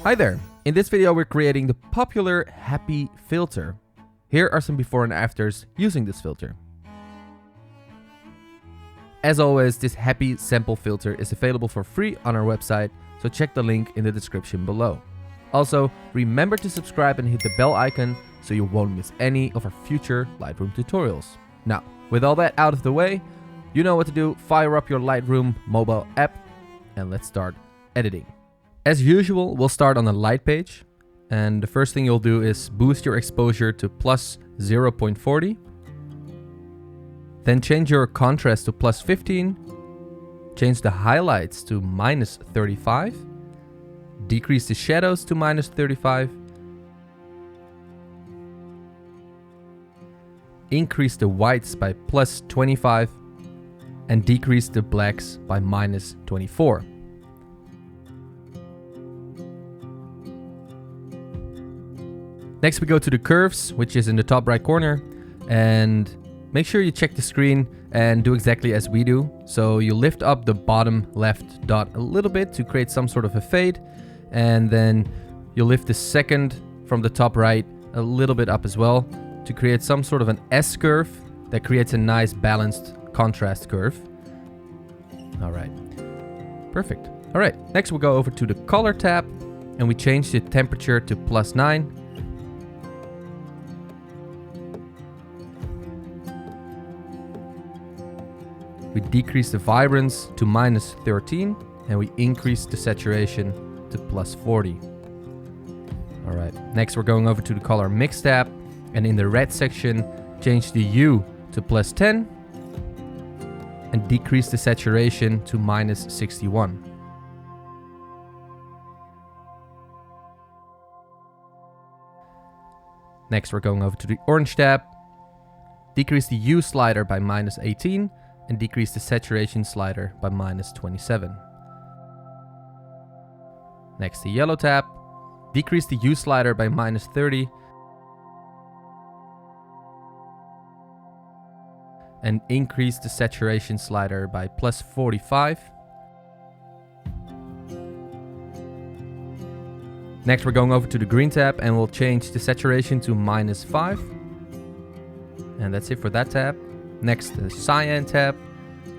Hi there! In this video we're creating the popular Happy filter. Here are some before and afters using this filter. As always, this Happy sample filter is available for free on our website, so check the link in the description below. Also, remember to subscribe and hit the bell icon so you won't miss any of our future Lightroom tutorials. Now, with all that out of the way, you know what to do. Fire up your Lightroom mobile app and let's start editing. As usual, we'll start on the light page, and the first thing you'll do is boost your exposure to plus 0.40. Then change your contrast to plus 15. Change the highlights to minus 35. Decrease the shadows to minus 35. Increase the whites by plus 25. And decrease the blacks by minus 24. Next we go to the curves, which is in the top right corner, and make sure you check the screen and do exactly as we do. So you lift up the bottom left dot a little bit to create some sort of a fade, and then you lift the second from the top right a little bit up as well to create some sort of an S curve that creates a nice balanced contrast curve. All right, perfect. All right, next we'll go over to the color tab and we change the temperature to plus 9. We decrease the vibrance to minus 13 and we increase the saturation to plus 40. All right, next we're going over to the color mix tab, and in the red section, change the hue to plus 10 and decrease the saturation to minus 61. Next we're going over to the orange tab, decrease the hue slider by minus 18 and decrease the saturation slider by minus 27. Next, the yellow tab, decrease the hue slider by minus 30 and increase the saturation slider by plus 45. Next, we're going over to the green tab and we'll change the saturation to minus 5. And that's it for that tab. Next, the cyan tab,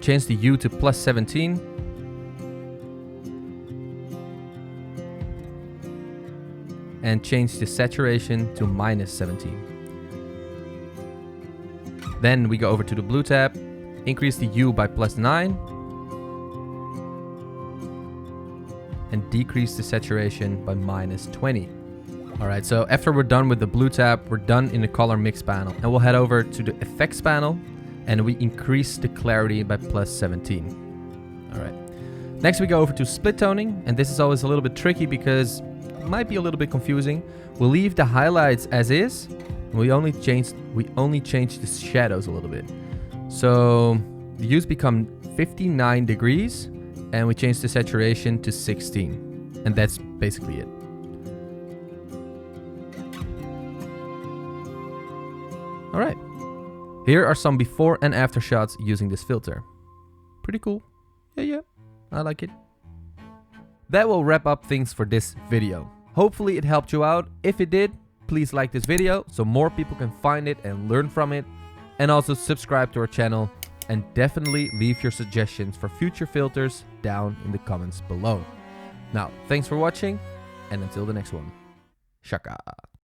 change the hue to plus 17. And change the saturation to minus 17. Then we go over to the blue tab, increase the hue by plus 9. And decrease the saturation by minus 20. Alright, so after we're done with the blue tab, we're done in the color mix panel. And we'll head over to the effects panel and we increase the clarity by plus 17. Alright. Next we go over to split toning, and this is always a little bit tricky because it might be a little bit confusing. We'll leave the highlights as is. We only change the shadows a little bit. So the hues become 59 degrees and we change the saturation to 16. And that's basically it. Alright. Here are some before and after shots using this filter. Pretty cool. Yeah, I like it. That will wrap up things for this video. Hopefully it helped you out. If it did, please like this video so more people can find it and learn from it. And also subscribe to our channel and definitely leave your suggestions for future filters down in the comments below. Now, thanks for watching and until the next one. Shaka.